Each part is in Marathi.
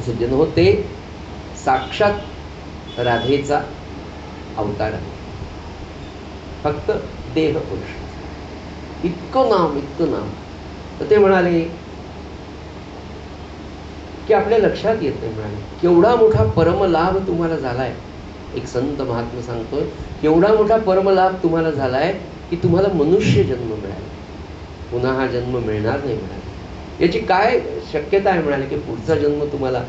सज्जन हो, ते साक्षात राधेचा अवतार आहे. फक्त देह पुरुष, इतकं नाम, इतकं नाम. तर ते म्हणाले की आपल्या लक्षात येत नाही. म्हणाले केवढा मोठा परमलाभ तुम्हाला झालाय. एक संत महात्मा सांगतोय, केवढा मोठा परमलाभ तुम्हाला झालाय की तुम्हाला मनुष्य जन्म मिळाला, पुन्हा हा जन्म मिळणार नाही. म्हणाले याची काय शक्यता आहे. म्हणाले की पुढचा जन्म तुम्हाला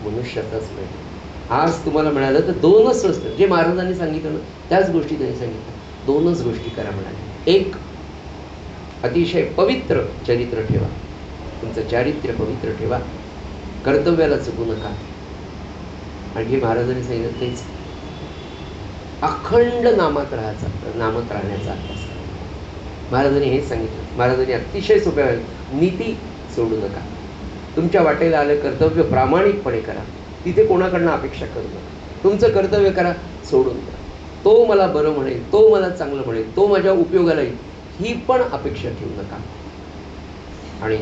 मनुष्याचाच मिळेल. आज तुम्हाला मिळालं तर दोनच असतं, जे महाराजांनी सांगितलं ना त्याच गोष्टी त्यांनी सांगितलं. दोनच गोष्टी करा म्हणाले. एक, अतिशय पवित्र चरित्र ठेवा, तुमचं चारित्र्य पवित्र ठेवा, कर्तव्याला चुकू नका. आणखी महाराजांनी सांगितलं तेच, अखंड नामात राहण्याचा अभ्यास. महाराजांनी हेच सांगितलं. महाराजांनी अतिशय सोप्या नीती सोडू नका. तुमच्या वाटेला आलं कर्तव्य प्रामाणिकपणे करा, तिथे कोणाकडनं अपेक्षा करू नका. तुमचं कर्तव्य करा, सोडून द्या. तो मला बरं म्हणेल, तो मला चांगलं म्हणेल, तो माझ्या उपयोगाला येईल, ही पण अपेक्षा ठेवू नका. आणि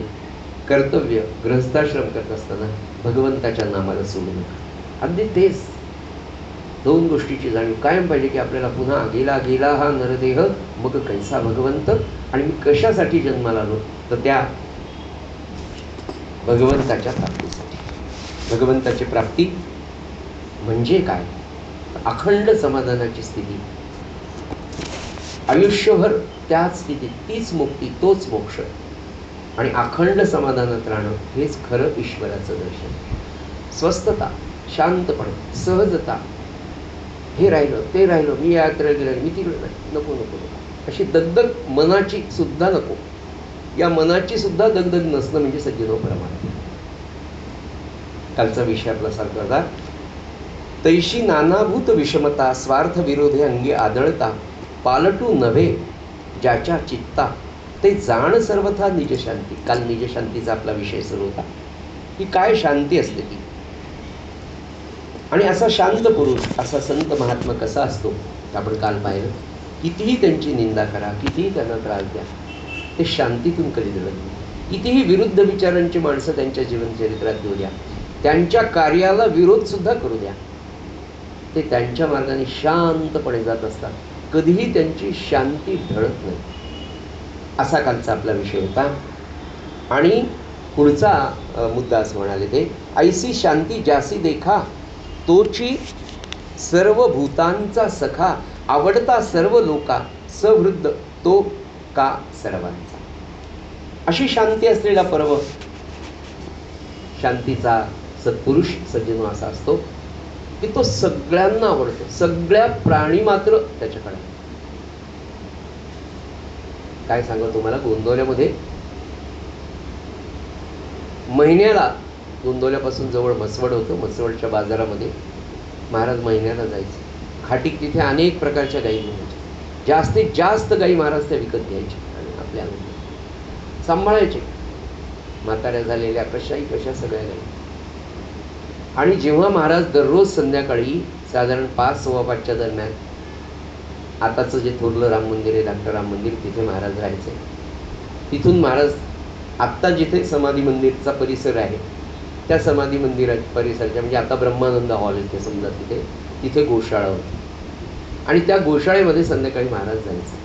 कर्तव्य गृहस्थाश्रम करत असताना भगवंताच्या नामाला सोडू नका. अगदी तेच दोन गोष्टीची जाणीव कायम पाहिजे की आपल्याला पुन्हा गेला गेला हा नरदेह, मग कैसा भगवंत. आणि मी कशासाठी जन्माला आलो, तर त्या भगवंताच्या प्राप्तीसाठी. भगवंताची प्राप्ती म्हणजे काय, अखंड समाधानाची स्थिती, आयुष्यभर त्याच स्थितीत, तीच मुक्ती, तोच मोक्ष. आणि अखंड समाधानात राहणं हेच खरं ईश्वराचं दर्शन. स्वस्थता, शांतपणे, सहजता, हे राहिलं ते राहिलं, मी यात्रेला गेलं, मी तिकडे नाही, नको नको नको, अशी दगदग मनाची सुद्धा नको. या मनाची सुद्धा दगदग नसणं म्हणजे सज्जनो परमार्थ. कालचा विषय आपला सारखा होता, तैशी नानाभूत विषमता, स्वार्थ विरोधी अंगी आदळता, पालटू नव्हे ज्याच्या चित्ता, ते जाण सर्वथा निजशांती. काल निजशांतीचा आपला विषय सुरू होता की काय शांती असते ती. आणि असा शांत पुरुष, असा संत महात्मा कसा असतो आपण काल पाहिलं. कितीही त्यांची निंदा करा, कितीही त्यांना त्रास द्या, ते शांतीतून कधी जळत नाही. कितीही विरुद्ध विचारांची माणसं त्यांच्या जीवनचरित्रात येऊ द्या, त्यांच्या कार्याला विरोध सुद्धा करू द्या, ते त्यांच्या मार्गाने शांतपणे जात असतात. कधीही त्यांची शांती ढळत नाही. असा कालचा आपला विषय होता. आणि पुढचा मुद्दा असं म्हणाले ते, ऐसी शांती ज्यासी देखा, तोची सर्व भूतांचा सखा, आवडता सर्व लोका, सवृद्ध तो का सर्वांचा. अशी शांती असलेला पर्व शांतीचा सत्पुरुष सज्जनो असा असतो की तो सगळ्यांना आवडतो. सगळ्या प्राणी मात्र त्याच्याकडे. काय सांगतो तुम्हाला, गोंदवल्यामध्ये महिन्याला, गोंदवल्यापासून जवळ म्हसवड होतं, म्हसवडच्या बाजारामध्ये महाराज महिन्याला जायचे. खाटीक तिथे अनेक प्रकारच्या गायी मिळायच्या. जास्तीत जास्त गायी महाराज त्या विकत घ्यायचे आणि आपल्या सांभाळायचे. म्हाताऱ्या झालेल्या कशाही कशा सगळ्या गायी. आणि जेव्हा महाराज दररोज संध्याकाळी साधारण 5-5:15 दरम्यान, आताचं जे थोरलं राम मंदिर आहे, डॉक्टर राम मंदिर, तिथे महाराज राहायचे. तिथून महाराज आत्ता जिथे समाधी मंदिरचा परिसर आहे त्या समाधी मंदिरा परिसरच्या, म्हणजे आता ब्रह्मानंद हॉल इथे समजा, तिथे गोशाळा होती. आणि त्या गोशाळेमध्ये संध्याकाळी महाराज जायचे.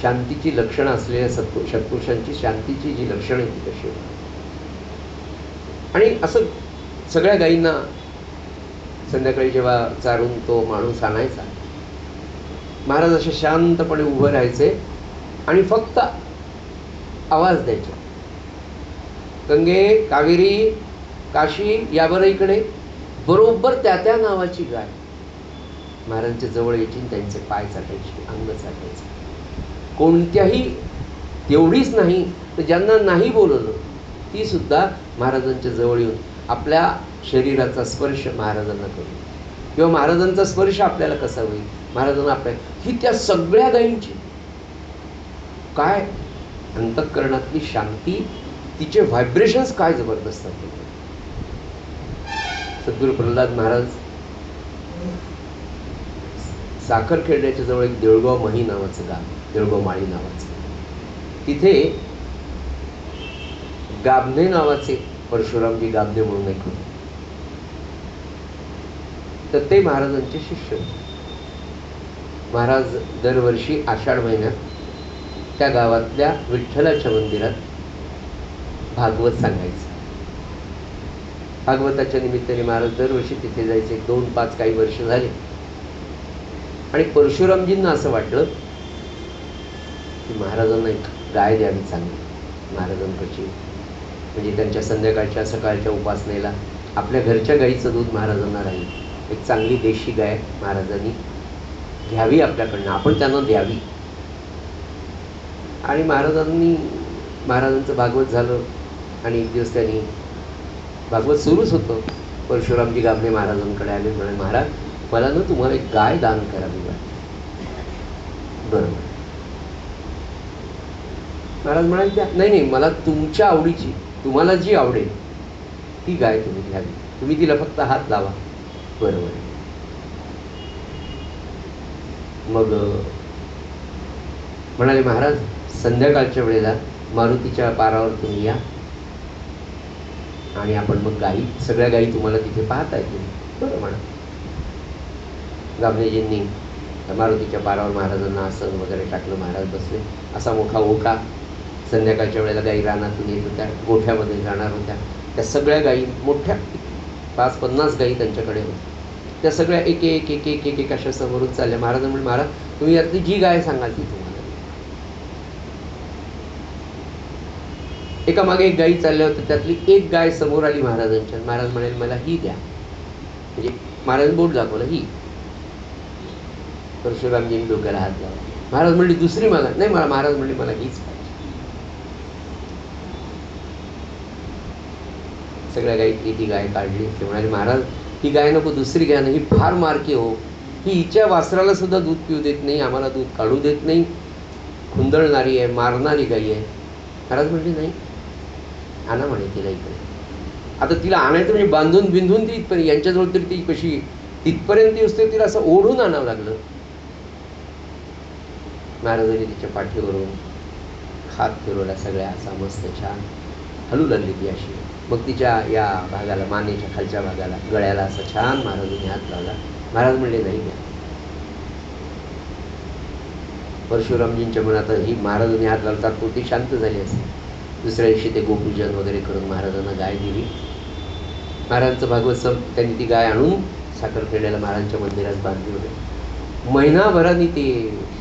शांतीची लक्षणं असलेल्या सत्पुरुषांची शांतीची जी लक्षणं ती कशी होती. आणि असं सगळ्या गायींना संध्याकाळी जेव्हा चारून तो माणूस आणायचा, महाराज असे शांतपणे उभं राहायचे आणि फक्त आवाज द्यायचे, गंगे, कावेरी, काशी, या बरं इकडे. बरोबर त्या नावाची गाय महाराजांच्या जवळ यायची, त्यांचे पाय चाटायचे, अंग चाटायचे. कोणत्याही, तेवढीच नाही तर ज्यांना नाही बोलवलं ती सुद्धा महाराजांच्या जवळ येऊन आपल्या शरीराचा स्पर्श महाराजांना करू, किंवा महाराजांचा स्पर्श आपल्याला कसा होईल, महाराजांना आपल्या, ही त्या सगळ्या गायींची काय अंतःकरणातली शांती, तिचे व्हायब्रेशन्स काय जबरदस्त आहेत. सद्गुरू प्रल्हाद महाराज साखरखेड्याच्या जवळ एक देऊळगाव मही नावाचं गाव, देऊळगाव माळी नावाचं, तिथे गाबणे नावाचे परशुरामजी गाबणे म्हणून एक होते, तर ते महाराजांचे शिष्य होते. महाराज दरवर्षी आषाढ महिन्यात त्या गावातल्या विठ्ठलाच्या मंदिरात भागवत सांगायचं. भागवताच्या निमित्ताने महाराज दरवर्षी तिथे जायचे. 2-5 काही वर्ष झाले आणि परशुरामजींना असं वाटलं की महाराजांना एक गाय द्यावी चांगली महाराजांकडची, म्हणजे त्यांच्या संध्याकाळच्या सकाळच्या उपासनेला आपल्या घरच्या गाईचं दूध महाराजांना राहील. एक चांगली देशी गाय महाराजांनी घ्यावी आपल्याकडनं, आपण त्यांना द्यावी. आणि महाराजांचं भागवत झालं आणि एक दिवस त्यांनी भागवत सुरूच होतं. परशुरामजी गाबणे महाराजांकडे आले, म्हणाले महाराज मला ना तुम्हाला एक गाय दान करावी वाटते. बरोबर. महाराज म्हणाले नाही, मला तुमच्या आवडीची, तुम्हाला जी आवडेल ती गाय तुम्ही घ्यावी, तुम्ही तिला फक्त हात लावा. बरोबर. मग म्हणाले महाराज संध्याकाळच्या वेळेला मारुतीच्या पारावर तुम्ही या आणि आपण मग गायी, सगळ्या गायी तुम्हाला तिथे पाहता येतील. बरं म्हणा. गाबणेजींनी मारुतीच्या पारावर महाराजांना आसन वगैरे टाकलं. महाराज बसले. असा मोठा ओटा. संध्याकाळच्या वेळेला गायी रानातून येत होत्या, गोठ्यामध्ये जाणार होत्या. त्या सगळ्या गायी मोठ्या 5-50 गायी त्यांच्याकडे होत्या. त्या सगळ्या एक एक एक एक एक एक अशा समोरून चालल्या. महाराज म्हणजे महाराज तुम्ही यातली जी गाय सांगाल ती तुम्हाला. एका मागे एक गायी चालल्या होत्या, त्यातली एक गाय समोर आली महाराजांच्या. महाराज म्हणाले मला ही द्या, म्हणजे महाराज बोट दाखवलं ही. परशुरामजींनी डोक्याला हात लावला. महाराज म्हणले दुसरी मागा. नाही, मला महाराज म्हणले मला हीच पाहिजे. सगळ्या गायीतली ती गाय काढली. ते म्हणाले महाराज ही गाय नको, दुसरी गाय नाही, ही फार मारकी हो, ही हिच्या वासराला सुद्धा दूध पिऊ देत नाही, आम्हाला दूध काढू देत नाही, खुंदळणारी आहे, मारणारी गाई आहे. महाराज म्हणले नाही, आणा म्हणे तिला इकडे. आता तिला आणायचं म्हणजे बांधून बिंधून ती इथपर्यंत, यांच्याजवळ तरी ती कशी तिथपर्यंत असते, तिला असं ओढून आणावं लागलं. महाराजांनी तिच्या पाठीवरून हात फिरवला, सगळ्या असा मस्त छान हलू लागली ती अशी. मग तिच्या या भागाला, मानेच्या खालच्या भागाला, गळ्याला असं छान महाराजांनी हात लावला. महाराज म्हणले नाही द्या. परशुरामजींच्या मनात ही महाराजांनी हात लावला तात्पुरती शांत झाली असते. दुसऱ्या दिवशी ते गोपूजन वगैरे करून महाराजांना गाय दिली. महाराजांचं भागवत त्यांनी ती गाय आणून साखरखेड्याला महाराजांच्या मंदिरात बांधली होते. महिनाभराने ते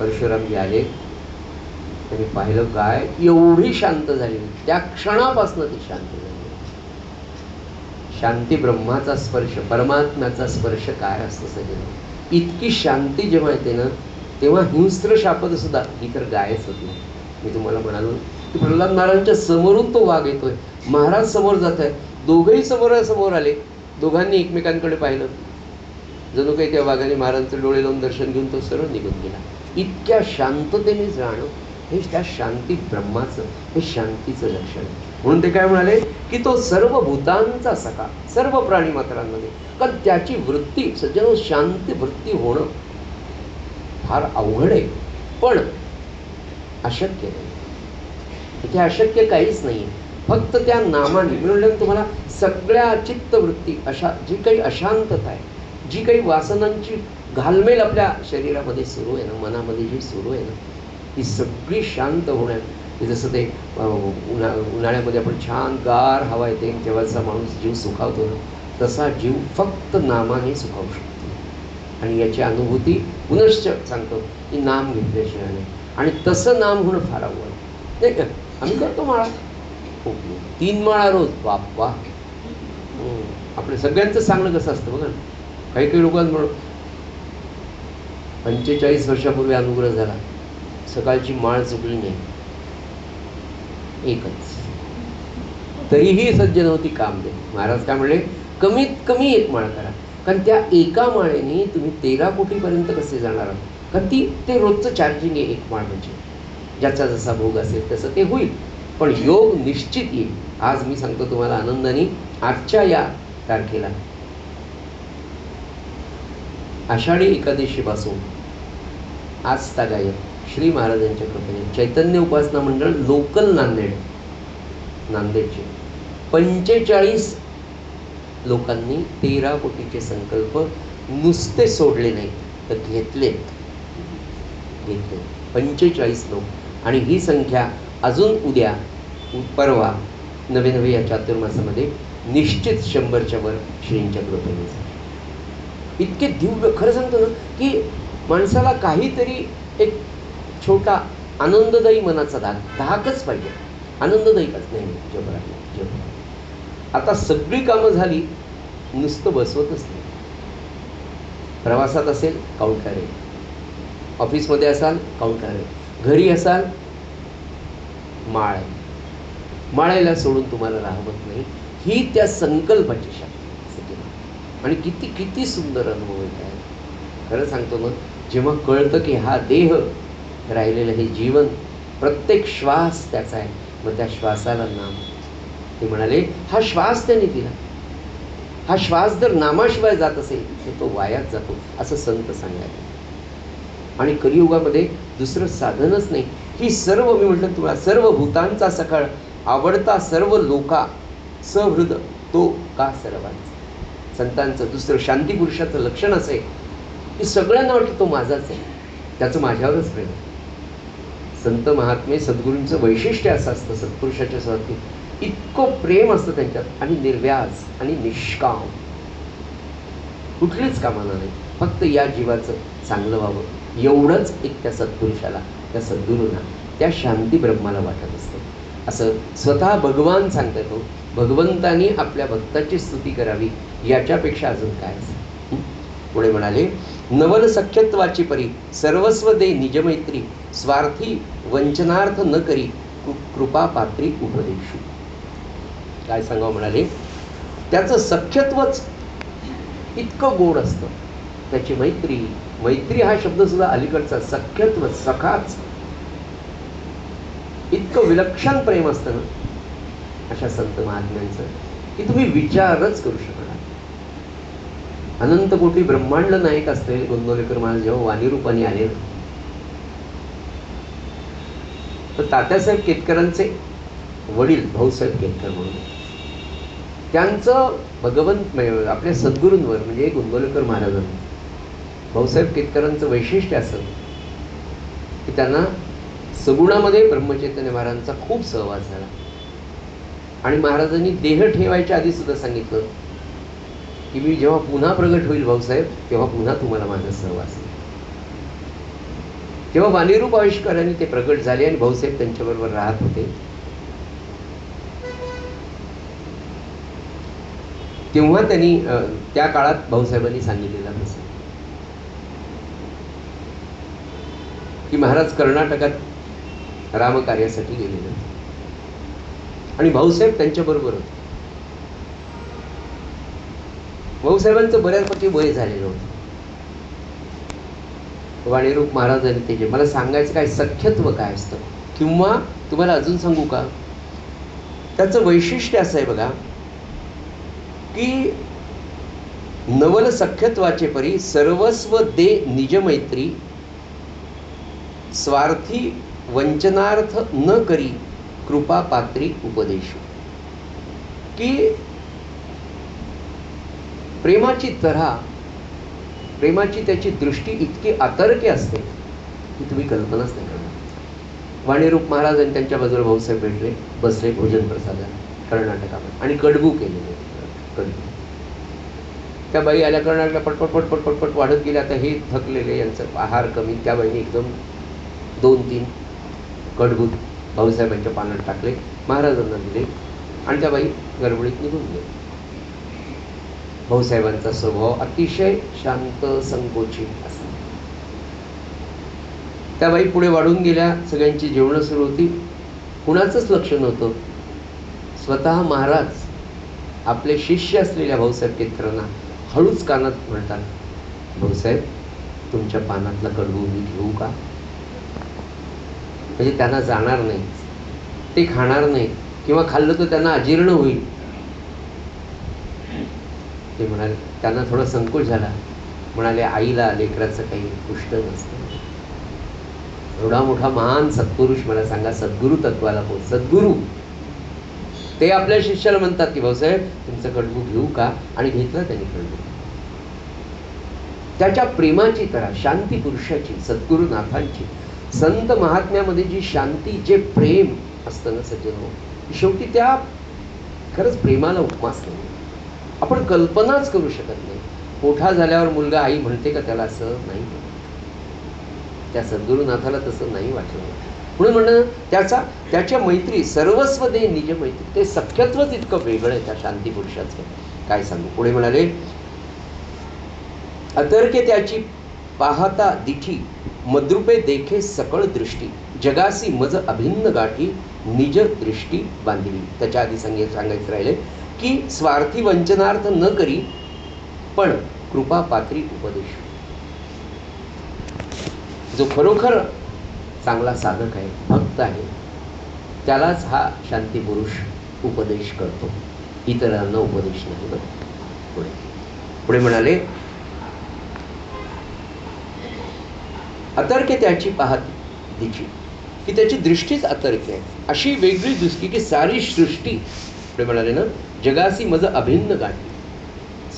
परशुरामजी आले. त्यांनी पाहिलं गाय एवढी शांत झाली, त्या क्षणापासून ती शांत झाली. शांती ब्रह्माचा स्पर्श, परमात्म्याचा स्पर्श काय असतं सगळं. इतकी शांती जेव्हा येते ना, तेव्हा हिंस्त्र शापद सुद्धा ही तर गायच होती. मी तुम्हाला म्हणालो की प्रल्हाद महाराजांच्या समोरून तो वाघ येतोय, महाराज समोर जात आहे, दोघंही समोर आले. दोघांनी एकमेकांकडे पाहिलं, जणू काही त्या वाघाने महाराजांचे डोळे लावून दर्शन घेऊन तो सरळ निघून गेला. इतक्या शांततेने जाणं हे त्या शांती ब्रह्माचं, हे शांतीचं लक्षण. म्हणून ते काय म्हणाले की तो सर्व भूतांचा सखा, सर्व प्राणी मात्रांमध्ये. कारण त्याची वृत्ती, सज्जनो, शांती वृत्ती होणं फार अवघड आहे, पण अशक्य नाही. इथे अशक्य काहीच नाही. फक्त त्या नामाने म्हणून तुम्हाला सगळ्या चित्तवृत्ती, अशा जी काही अशांतता आहे, जी काही वासनांची घालमेल आपल्या शरीरामध्ये सुरू आहे ना, मनामध्ये जी सुरू आहे ना, ती सगळी शांत होण्यात. जसं ते उन्हाळ्यामध्ये आपण छान गार हवा येते, तेव्हाचा माणूस जीव सुखावतो ना, तसा जीव फक्त नामाने सुखावू शकतो. आणि याची अनुभूती पुनश्च सांगतो की नाम घेतल्याशिवाय नाही. आणि तसं नाम होणं फार अवघड नाही. आम्ही करतो माळा, 3 माळा रोज, बाप्पा. आपल्या सगळ्यांचं सांगणं कसं असतं बघा. काही काही लोकांना 45 वर्षापूर्वी अनुग्रह झाला, सकाळची माळ चुकली नाही, एकच, तरीही सज्जन होती काम दे. महाराज काय म्हणले, कमीत कमी 1 माळ करा. कारण त्या एका माळेने तुम्ही 13 कोटीपर्यंत कसे जाणार आहात. कारण ते रोजचं चार्जिंग आहे 1 माळ म्हणजे. ज्याचा जसा भोग असेल तसं ते होईल, पण योग निश्चित येईल. आज मी सांगतो तुम्हाला आनंदाने, आजच्या या तारखेला आषाढी एकादशीपासून आज तागायत श्री महाराजांच्या कृपेने चैतन्य उपासना मंडळ लोकल नांदेड, नांदेडचे 45 लोकांनी 13 कोटीचे संकल्प नुसते सोडले नाही तर घेतले. 45 लोक. आणि ही संख्या अजून उद्या परवा नवे या चातुर्मासामध्ये निश्चित 100च्या वर श्रींच्या कृपेने. इतके दिव्य. खरं सांगतो ना की माणसाला काहीतरी एक छोटा आनंददायी मनाचा धाकच पाहिजे. आनंददायीच नाही जग. आता सगळी कामं झाली, नुसतं बसवतच नाही. प्रवासात असेल काउंटर आहे, ऑफिसमध्ये असाल काउंटर आहे, घरी असाल माळ आहे. माळेला सोडून तुम्हाला राहवत नाही. ही त्या संकल्पाची शक्ती. आणि किती किती सुंदर अनुभव येत आहे. खरं सांगतो ना, जेव्हा कळतं की हा देह राहिलेलं हे जीवन, प्रत्येक श्वास त्याचा आहे, मग त्या श्वासाला नाम. ते म्हणाले हा श्वास त्याने दिला. हा श्वास जर नामाशिवाय जात असेल तर तो वायात जातो, असं संत सांगायचे. आणि कलियुगामध्ये दुसरं साधनच नाही. ही सर्व, मी म्हटलं तुम्हाला, सर्व भूतांचा सकाळ आवडता सर्व लोका सहृद तो का सर्वांचा. संतांचं दुसरं शांतिपुरुषाचं लक्षण असं आहे की सगळ्यांना वाटतं तो माझाच आहे, त्याचं माझ्यावरच प्रेम. संत महात्मे सद्गुरूंचं वैशिष्ट्य असं असतं, सत्पुरुषाच्या बाबतीत इतकं प्रेम असतं त्यांच्यात, आणि निर्व्याज आणि निष्काम, कुठलीच कामना नाही, फक्त या जीवाचं चांगलं व्हावं एवढंच एक त्या सत्पुरुषाला, त्या सद्गुरूंना, त्या शांती ब्रह्माला वाटत असतं. असं स्वतः भगवान सांगतात. हो, भगवंतानी आपल्या भक्ताची स्तुती करावी याच्यापेक्षा अजून काय असेल. पुढे म्हणाले नवल सख्यत्वाची परी सर्वस्व दे निजमैत्री स्वार्थी वंचनार्थ न करी कृपा पात्री उपदेशू. काय सांगावं म्हणाले, त्याचं सख्यत्वच इतकं गोड असतं, त्याची मैत्री. मैत्री हा शब्द सुद्धा अलीकडचा. सख्यत्व, सखाच, इतकं विलक्षण प्रेम असतं ना अशा संत महात्म्यांचं की तुम्ही विचारच करू शकणार. अनंत कोटी ब्रह्मांड नायक असलेले गोंदवलेकर महाराज जेव्हा वाणी रूपाने आले ना, तर तात्यासाहेब केतकरांचे वडील भाऊसाहेब केतकर म्हणून, त्यांचं भगवंत आपल्या सद्गुरूंवर म्हणजे गोंदवलेकर महाराजांनी, भाऊसाहेब केतकरांचं वैशिष्ट्य असं की त्यांना सगुणामध्ये ब्रह्मचैतन्य महाराजांचा खूप सहवास झाला. आणि महाराजांनी देह ठेवायच्या आधी सुद्धा सांगितलं की मी जेव्हा पुन्हा प्रगट होईल भाऊसाहेब, तेव्हा पुन्हा तुम्हाला माझा सहवास. तेव्हा वाणीरूप आविष्काराने ते प्रगट झाले आणि भाऊसाहेब त्यांच्याबरोबर राहत होते. तेव्हा त्यांनी त्या काळात भाऊसाहेबांनी सांगितलेला प्रसंग की महाराज कर्नाटकात रामकार्यासाठी गेलेले आणि भाऊसाहेब त्यांच्याबरोबर होते. भाऊसाहेबांचं बऱ्यापैकी वय झालेलं होतं. वाणीरूप महाराजांनी त्याचे मला सांगायचं काय, सख्यत्व काय असतं, किंवा तुम्हाला अजून सांगू का, त्याचं वैशिष्ट्य असं आहे बघा की नवल सख्यत्वाचे परी सर्वस्व दे निजमैत्री स्वार्थी वंचनार्थ न करी कृपा पात्री उपदेशू. की प्रेमाची तऱ्हा, प्रेमाची त्याची दृष्टी इतकी आतर्क्य असते की तुम्ही कल्पनाच नाही करणार. वाणीरूप महाराज आणि त्यांच्या बाजूला भाऊसाहेब भेटले, बसले भोजन प्रसादाला कर्नाटकामध्ये, आणि कडबू केलेले. कडबू त्या बाई आल्या कर्नाटकला, पटपट पटपट पटपट वाढत गेले. आता हे थकलेले, यांचं आहार कमी, त्या बाईने एकदम 2-3 कडबूत भाऊसाहेबांच्या पानात टाकले, महाराजांना दिले, आणि त्या बाई गडबडीत निघून गेले. भाऊसाहेबांचा स्वभाव अतिशय शांत संकोचित असा. त्या बाई पुढे वाढून गेल्या, सगळ्यांची जेवणं सुरू होती, कुणाचंच लक्ष नव्हतं. स्वतः महाराज आपले शिष्य असलेल्या भाऊसाहेब केतकरांना हळूच कानात म्हणतात, भाऊसाहेब तुमच्या पानातला कडबू मी घेऊ का? म्हणजे त्यांना जाणार नाही, ते खाणार नाही, किंवा खाल्लं तर त्यांना अजीर्ण होईल. ते म्हणाले, त्यांना थोडा संकोच झाला. म्हणाले, आईला लेकराचं काही पुष्ट नसतं. एवढा मोठा महान सत्पुरुष, मला सांगा, सद्गुरु तत्वाला पोहोच, सद्गुरू ते आपल्या शिष्याला म्हणतात की भाऊसाहेब तुमचं कडबू घेऊ का, आणि घेतलं त्यांनी कडबू. त्याच्या प्रेमाची तरा, शांती पुरुषाची, सद्गुरुनाथांची, संत महात्म्यामध्ये जी शांती, जे प्रेम असतं ना सज्जनो, शेवटी त्या खरंच प्रेमाला उपमास नाही. आपण कल्पनाच करू शकत नाही. मोठा झाल्यावर मुलगा आई म्हणते का त्याला, असं नाही. त्या सद्गुरुनाथाला तसं नाही वाटलं. म्हणून म्हणणं त्याच्या मैत्री, सर्वस्व दे निज मैत्री, ते सख्यत्वच इतकं वेगळं आहे त्या शांती पुरुषाचं, काय सांगू. पुढे म्हणाले, अतर्के त्याची पाहता दिठी, मद्रुपे देखे सकळ दृष्टी, जगासी मज अभिन्न गाठी, निज दृष्टी बांधली. त्याच्या आधी सांगायचं राहिले की स्वार्थी वंचनार्थ न करी, पण कृपा पात्री उपदेश. जो खरोखर चांगला साधक आहे, भक्त आहे, त्यालाच हा शांती पुरुष उपदेश करतो, इतरांना उपदेश नाही. पुढे म्हणाले, अतर्के त्याची पाहती दिची, की त्याची दृष्टीच अतर्क्य आहे, अशी वेगळी दृष्टी की सारी सृष्टी. पुढे म्हणाले ना, जगासी मज अभिन्न गाठी,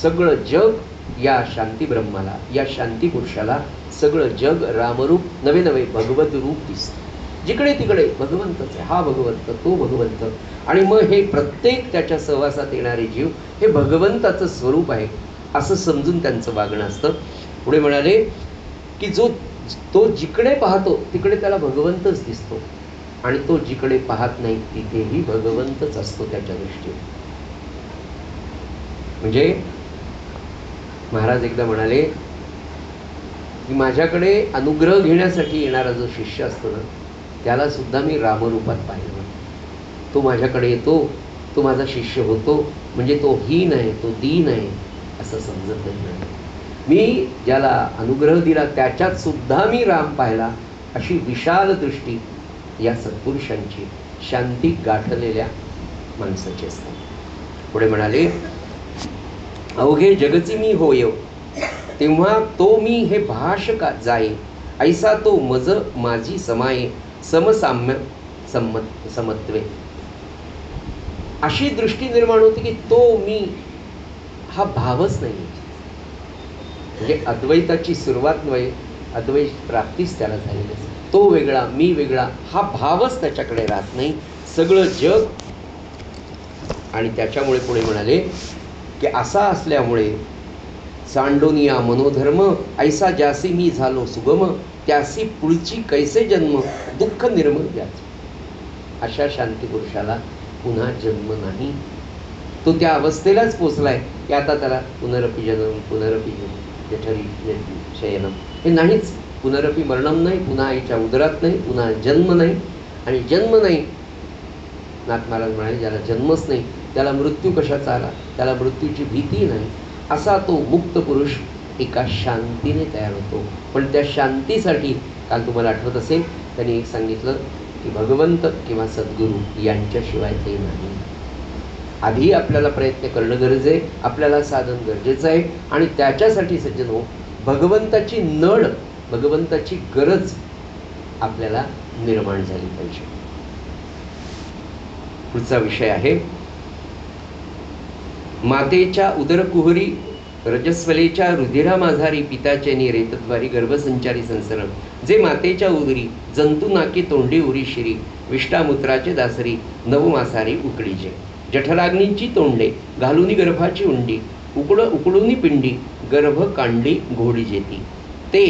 सगळं जग या शांती ब्रह्माला, या शांती पुरुषाला सगळं जग रामरूप, नवे नवे भगवत रूप दिसतं. जिकडे तिकडे भगवंतच आहे, हा भगवंत, तो भगवंत. आणि मग हे प्रत्येक त्याच्या सहवासात येणारे जीव हे भगवंताचं स्वरूप आहे असं समजून त्यांचं वागणं असतं. पुढे म्हणाले की तो जिकडे पाहतो तिकडे त्याला भगवंतच दिसतो, आणि तो जिकडे पाहत नाही तिथेही भगवंतच असतो त्याच्या दृष्टीने. म्हणजे महाराज एकदा म्हणाले की माझ्याकडे अनुग्रह घेण्यासाठी येणारा जो शिष्य असतो ना, त्याला सुद्धा मी रामरूपात पाहिलं. तो माझ्याकडे येतो, तो माझा शिष्य होतो, म्हणजे तो हीन आहे, तो दीन आहे असं समजत नाही. मी ज्याला अनुग्रह दिला त्याच्यात सुद्धा मी राम पाहिला, अशी विशाल दृष्टी या सत्पुरुषांची, शांती गाठलेल्या माणसाची असते. पुढे म्हणाले, अवघे जगची मी होय, तेव्हा तो मी हे भाषका जाये, ऐसा तो मज माझी समाये, समसाम्य समत्वे. अशी दृष्टी निर्माण होती की तो मी हा भावच नाही. म्हणजे अद्वैताची सुरुवात नव्हे, अद्वैत प्राप्तीच त्याला झालेली असते. तो वेगळा, मी वेगळा, हा भावच त्याच्याकडे राहत नाही, सगळं जग. आणि त्याच्यामुळे पुढे म्हणाले की असा असल्यामुळे सांडोनिया मनोधर्म, ऐसा ज्यासी मी झालो सुगम, त्यासी पुढची कैसे जन्म, दुःख निर्मळ व्याज. अशा शांती पुरुषाला पुन्हा जन्म नाही. तो त्या अवस्थेलाच पोचलाय की आता त्याला पुनरपी जन्म, पुनरपी जठरी शयनम हे नाहीच. पुनरपी मरणम नाही, पुन्हा आईच्या उदरात नाही, पुन्हा जन्म नाही. आणि जन्म नाही, नाथ महाराज म्हणाले, ज्याला जन्मच नाही त्याला मृत्यू कशाचा आला, त्याला मृत्यूची भीती नाही. असा तो मुक्त पुरुष एका शांतीने तयार होतो. पण त्या शांतीसाठी काल तुम्हाला आठवत असेल त्यांनी एक सांगितलं की भगवंत किंवा सद्गुरू यांच्याशिवाय ते नाही. आधी आपल्याला प्रयत्न करणं गरज आहे, आपल्याला साधन गरजेचं आहे. आणि त्याच्यासाठी सज्जनो भगवंताची नड, भगवंताची गरज आपल्याला निर्माण झाली पाहिजे. पुढचा विषय आहे, मातेच्या उदरकुहरी रजस्वलेच्या रुधिरा माझारी, पिताचेनी रेतद्वारी गर्भसंचारी संसरण. जे मातेच्या उदरी जंतू नाके तोंडी उरी शिरी, विष्टामूत्राचे दासरी नवमासारी उकडीचे. जठराग्नीची तोंडे घालुनी गर्भाची उंडी, उकडुनी पिंडी गर्भ कांडी घोडी जेती. ते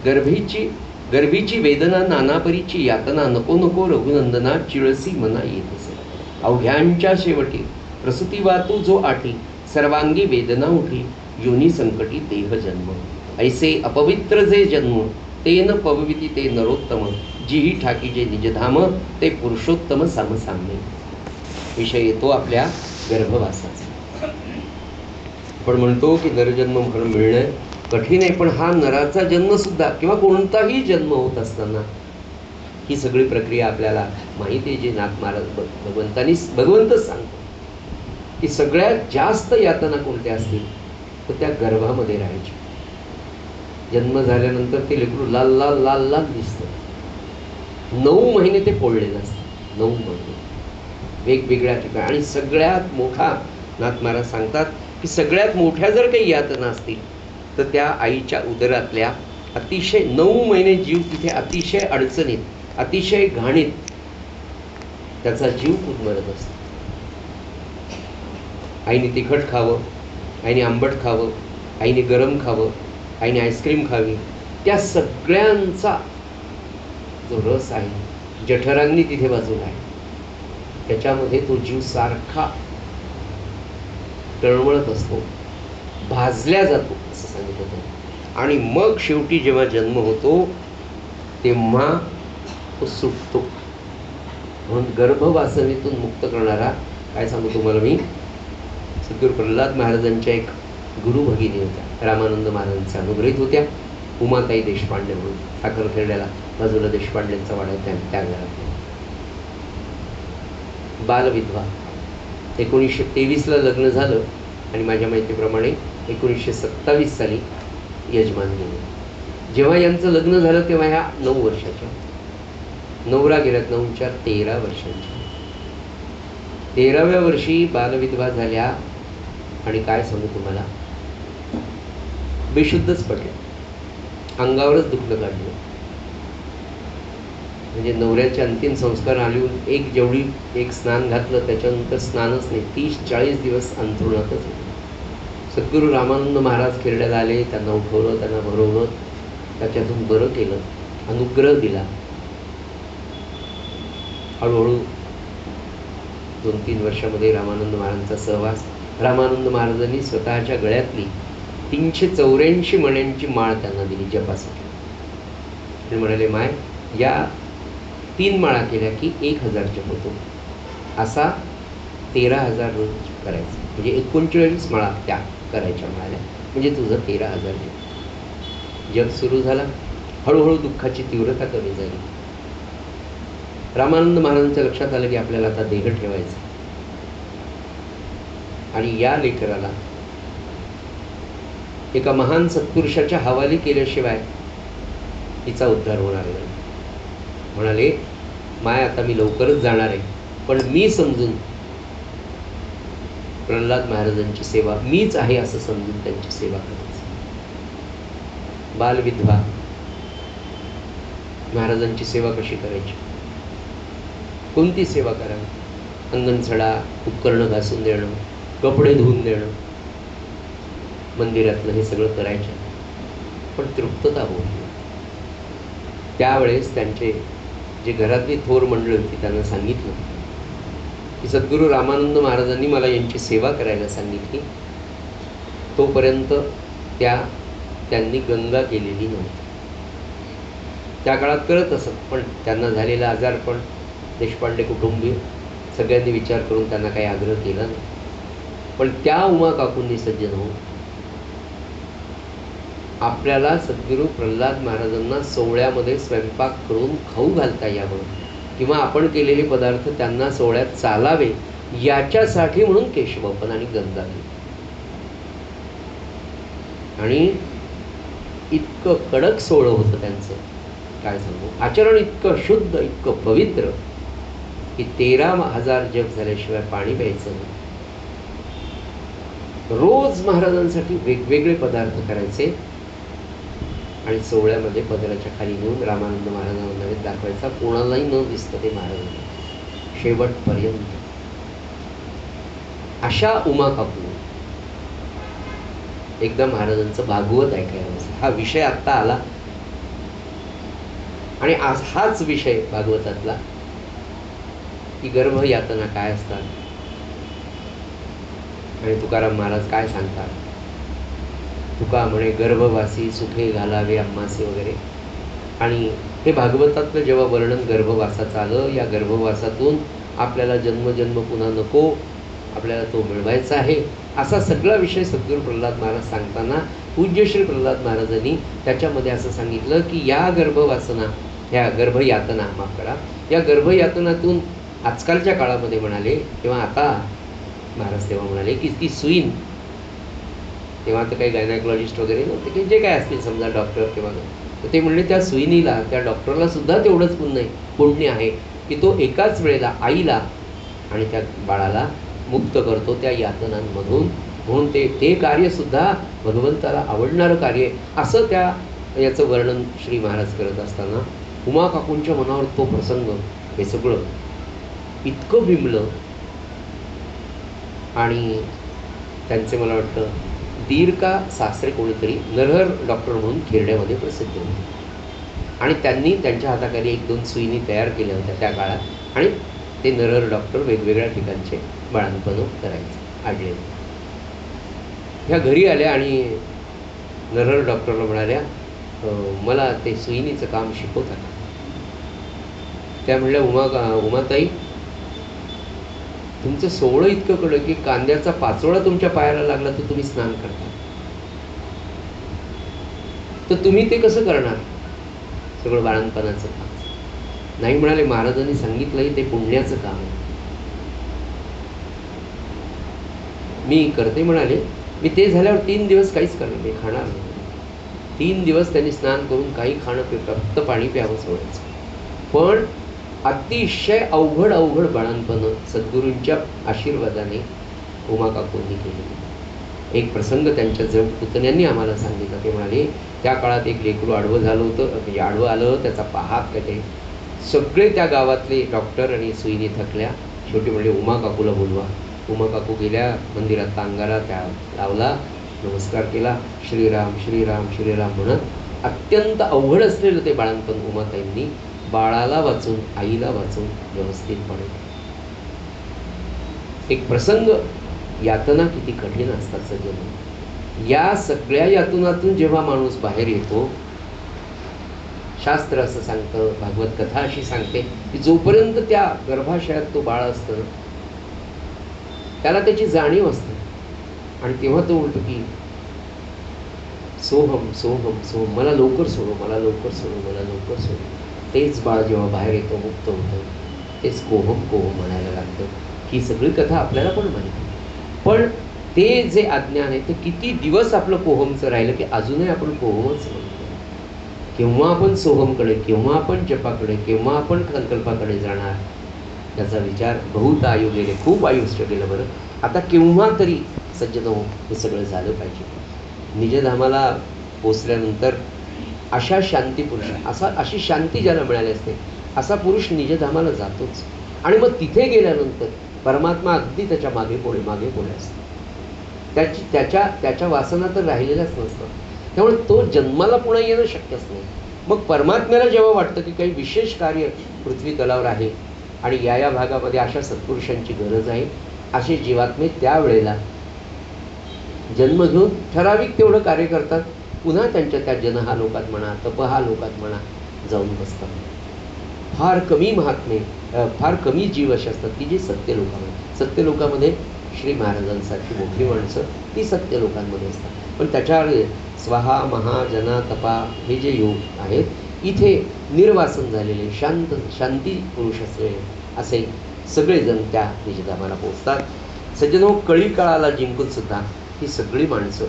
गर्भीची वेदना नानापरीची यातना, नको नको रघुनंदना चिळसी मना येत असे. अवघ्यांच्या शेवटी प्रसूती वातू जो आठी, सर्वांगी वेदना उठी योनी संकटी देह जन्म. ऐसे अपवित्र जे जन्म, तेन पवविती ते नरोत्तम, जीही ठाकी जे निजधाम, ते पुरुषोत्तम समसाम्य. विषय येतो आपल्या गर्भवासाचा. आपण म्हणतो की नरजन्म म्हणून मिळणं कठीण आहे, पण हा नराचा जन्म सुद्धा किंवा कोणताही जन्म होत असताना ही सगळी प्रक्रिया आपल्याला माहिती आहे. जे नाथ महाराज भगवंतच सांगतो की सगळ्यात जास्त यातना कोणत्या असतील तर त्या गर्भामध्ये राहायच्या. जन्म झाल्यानंतर ते लेकरू लाल लाल लाल लाल दिसतं. 9 महिने ते पोळलेलं असतं. 9 महिने वेगवेगळ्या ठिकाणी. आणि सगळ्यात मोठा नाथ महाराज सांगतात की सगळ्यात मोठ्या जर काही यातना असतील तर त्या आईच्या उदरातल्या अतिशय 9 महिने जीव तिथे अतिशय अडचणीत, अतिशय घाणीत त्याचा जीव कुदमरत असतो. आईने तिखट खावं, आईने आंबट खावं, आईने गरम खावं, आईने आईस्क्रीम खावी, त्या सगळ्यांचा जो रस आहे जठरांनी तिथे बाजूला आहे, त्याच्यामध्ये तो जीव सारखा तळमळत असतो, भाजल्या जातो असं सांगितलं त्यांनी. आणि मग शेवटी जेव्हा जन्म होतो तेव्हा तो सुटतो. म्हणून गर्भवासनेतून मुक्त करणारा, काय सांगू तुम्हाला मी, सद्गुरू प्रल्हाद महाराजांच्या एक गुरु भगिनी होत्या, रामानंद महाराजांच्या अनुग्रहित होत्या, उमाताई देशपांडे म्हणून, साखरखेड्याला बाजूला देशपांडेंचा वाडा आहे त्या घरात. बालविधवा. 1923ला लग्न झालं आणि माझ्या माहितीप्रमाणे 1927 साली यजमान गेले. जेव्हा यांचं लग्न झालं तेव्हा ह्या 9 वर्षाच्या, नवरा गेल्यात 9 13 वर्षांच्या. 13व्या वर्षी बालविधवा झाल्या आणि काय सांगू तुम्हाला, बेशुद्धच पडल्या, अंगावरच दुखणं काढलं. म्हणजे नवऱ्याचे अंतिम संस्कार आलेून एक स्नान घातलं, त्याच्यानंतर स्नानच नाही, 30-40 दिवस अंथरुणातच होते. सद्गुरू रामानंद महाराज खेरड्याला आले, त्यांना उठवलं, त्यांना भरवलं, त्याच्यातून बरं केलं, अनुग्रह दिला. हळूहळू 2-3 वर्षामध्ये रामानंद महाराजांचा सहवास. रामानंद महाराजांनी स्वतःच्या गळ्यातली 384 मण्यांची माळ त्यांना दिली जपासाठी. ते म्हणाले, माय या 3 माळा केल्या की 1000 जप होतो, असा 13,000 रोज करायचं. म्हणजे 39 माळा त्या करायच्या म्हणाल्या, म्हणजे तुझं 13,000 जप. जप सुरू झाला, हळूहळू दुःखाची तीव्रता कमी झाली. रामानंद महाराजांच्या लक्षात आलं की आपल्याला आता देह ठेवायचा आणि या लेकराला एका महान सत्पुरुषाच्या हवाली केल्याशिवाय तिचा उद्धार होणार नाही. म्हणाले, माय आता मी लवकरच जाणार आहे, पण मी समजून प्रल्हाद महाराजांची सेवा मीच आहे असं समजून त्यांची सेवा करायची. बालविधवा महाराजांची सेवा कशी करायची, कोणती सेवा करावी, अंगण सडा, उपकरणं घासून देणं, कपडे धुवून देणं, मंदिरातलं हे सगळं करायचं, पण तृप्तता होती. त्यावेळेस त्यांचे जे घरातली थोर मंडळी होती त्यांना सांगितलं की सद्गुरू रामानंद महाराजांनी मला यांची सेवा करायला सांगितली. तोपर्यंत त्यांनी गंगा केलेली नव्हती. त्या काळात करत असत, पण त्यांना झालेला आजारपण, देशपांडे कुटुंबीय सगळ्यांनी विचार करून त्यांना काही आग्रह केला नाही. पण त्या उमा काकूंनी सज्जन होऊन आपल्याला सद्गुरू प्रल्हाद महाराजांना सोहळ्यामध्ये स्वयंपाक करून खाऊ घालता यावं किंवा आपण केलेले पदार्थ त्यांना सोहळ्यात चालावे याच्यासाठी म्हणून केशवपन आणि गंगा केली. आणि इतकं कडक सोहळं होतं त्यांचं, काय सांगू, आचरण इतकं शुद्ध, इतकं पवित्र की 13,000 जप झाल्याशिवाय पाणी प्यायचं नाही. रोज महाराजांसाठी वेगवेगळे पदार्थ करायचे आणि सोहळ्यामध्ये पदराच्या खाली नेऊन रामानंद महाराजांना नैवेद्य दाखवायचा, कोणालाही न दिसतं ते महाराजांना शेवटपर्यंत. अशा उमा काकू एकदा महाराजांचं भागवत ऐकायला बसला. हा विषय आत्ता आला आणि आज हाच विषय भागवतातला की गर्भयातना काय असतात आणि तुकाराम महाराज काय सांगतात. तुका म्हणे गर्भवासी सुखे घालावे आम्हासे वगैरे. आणि हे भागवतातलं जेव्हा वर्णन गर्भवासाचं आलं, या गर्भवासातून आपल्याला जन्मजन्म पुन्हा नको, आपल्याला तो मिळवायचा आहे, असा सगळा विषय सद्गुरू प्रल्हाद महाराज सांगताना पूज्य श्री प्रल्हाद महाराजांनी त्याच्यामध्ये असं सांगितलं की या गर्भवासना, ह्या गर्भयातना, माफ करा, या गर्भयातनातून आजकालच्या काळामध्ये म्हणाले, किंवा आता महाराज तेव्हा म्हणाले की ती सुईन, तेव्हा तर काही गायनायकोलॉजिस्ट वगैरे नव्हते की जे काय असतील समजा डॉक्टर किंवा, तर ते म्हणले त्या सुईनीला, त्या डॉक्टरला सुद्धा तेवढंच पुण्य आहे की तो एकाच वेळेला आईला आणि त्या बाळाला मुक्त करतो त्या यातनांमधून. म्हणून ते कार्यसुद्धा भगवंताला आवडणारं कार्य आहे असं त्या याचं वर्णन श्री महाराज करत असताना उमा काकूंच्या मनावर तो प्रसंग हे सगळं इतकं बिंबलं. आणि त्यांचे मला वाटतं दीर का सासरे कोणीतरी नरहर डॉक्टर म्हणून खेरड्यामध्ये प्रसिद्ध होते आणि त्यांनी त्यांच्या हाताखाली 1-2 सुईणी तयार केल्या होत्या त्या काळात आणि ते नरहर डॉक्टर वेगवेगळ्या ठिकाणचे बाळंतपणं करायचे आढळले. ह्या घरी आल्या आणि नरहर डॉक्टरला म्हणाल्या मला ते सुईणीचं काम शिकवता का? त्या म्हणल्या उमाताई तुमचं सोहळं इतकं कडक की कांद्याचा पाचोळा तुमच्या पायाला लागला तर तुम्ही स्नान करता, तर तुम्ही ते कसं करणार सगळं बाळंतपणाचं काम? नाही म्हणाले, महाराजांनी सांगितलंय ते पुण्याचं काम आहे. मी करते म्हणाले. मी ते झाल्यावर 3 दिवस काहीच करणार, मी खाणार नाही. 3 दिवस त्यांनी स्नान करून काही खाणं फक्त पाणी प्यावं सोडायचं. पण अतिशय अवघड बाळंतपणं सद्गुरूंच्या आशीर्वादाने उमा काकूंनी केली. एक प्रसंग त्यांच्या जवळ पुतण्यांनी आम्हाला सांगितलं. ते म्हणाले त्या काळात एक लेकरू आडवं झालं होतं, म्हणजे आडवं आलं, त्याचा पहात काय ते सगळे त्या गावातले डॉक्टर आणि सुईणी थकल्या. शेवटी म्हणजे उमा काकूला बोलवा. उमा काकू गेल्या मंदिरात तांगारा त्या लावला, नमस्कार केला, श्रीराम श्रीराम श्रीराम म्हणत अत्यंत अवघड असलेलं ते बाळंतपण उमाताईंनी बाळाला वाचून आईला वाचून व्यवस्थितपणे. एक प्रसंग, यातना किती कठीण असतात सज्जन. या सगळ्या यातनातून जेव्हा माणूस बाहेर येतो, शास्त्र असं सांगतं, भागवत कथा अशी सांगते की जोपर्यंत त्या गर्भाशयात तो बाळ असतं त्याला त्याची जाणीव असते आणि तेव्हा तो म्हणतो की सोहम सोहम सोहम, मला लवकर सोडो, मला लवकर सोडो, मला लवकर सोडो. तेच बाळ जेव्हा बाहेर येतं, मुक्त होतं, तेच कोहम कोहम म्हणायला लागतं. ही सगळी कथा आपल्याला पण माहिती. पण ते जे अज्ञान आहे ते किती दिवस आपलं कोहमचं राहिलं की अजूनही आपण कोहमच म्हणतो. केव्हा आपण सोहमकडे, केव्हा आपण जपाकडे, केव्हा आपण संकल्पाकडे जाणार याचा विचार. बहुत आयु गेले, खूप आयुष्य गेलं बरं. आता केव्हा तरी सज्जनो हे सगळं झालं पाहिजे. निजधामाला पोचल्यानंतर अशा शांती पुरुष, अशी शांती ज्याला मिळाली असते असा पुरुष निजधामाला जातोच. आणि मग तिथे गेल्यानंतर परमात्मा अगदी त्याच्या मागे पुढे असतो. त्याच्या वासना तर राहिलेल्याच नसतात. त्यामुळे तो जन्माला पुन्हा येणं शक्यच नाही. मग परमात्म्याला जेव्हा वाटतं की काही विशेष कार्य पृथ्वी तलावर आहे आणि या भागामध्ये अशा सत्पुरुषांची गरज आहे, असे जीवात्मे त्यावेळेला जन्म घेऊन ठराविक तेवढं कार्य करतात. पुन्हा त्यांच्या त्या जनहा लोकात म्हणा, तपहा लोकात म्हणा जाऊन बसतात. फार कमी महात्मे, फार कमी जीव असे असतात की जी सत्य लोकामध्ये श्री महाराजांसारखी मोठी माणसं ती सत्य लोकांमध्ये असतात. पण त्याच्यावर स्वाहा महा जना तपा हे जे योग आहेत इथे निर्वासन झालेले शांती पुरुष असलेले असे सगळेजण त्या निजधामाला पोचतात. सज्जनो, कळी काळाला जिंकून सुद्धा ही सगळी माणसं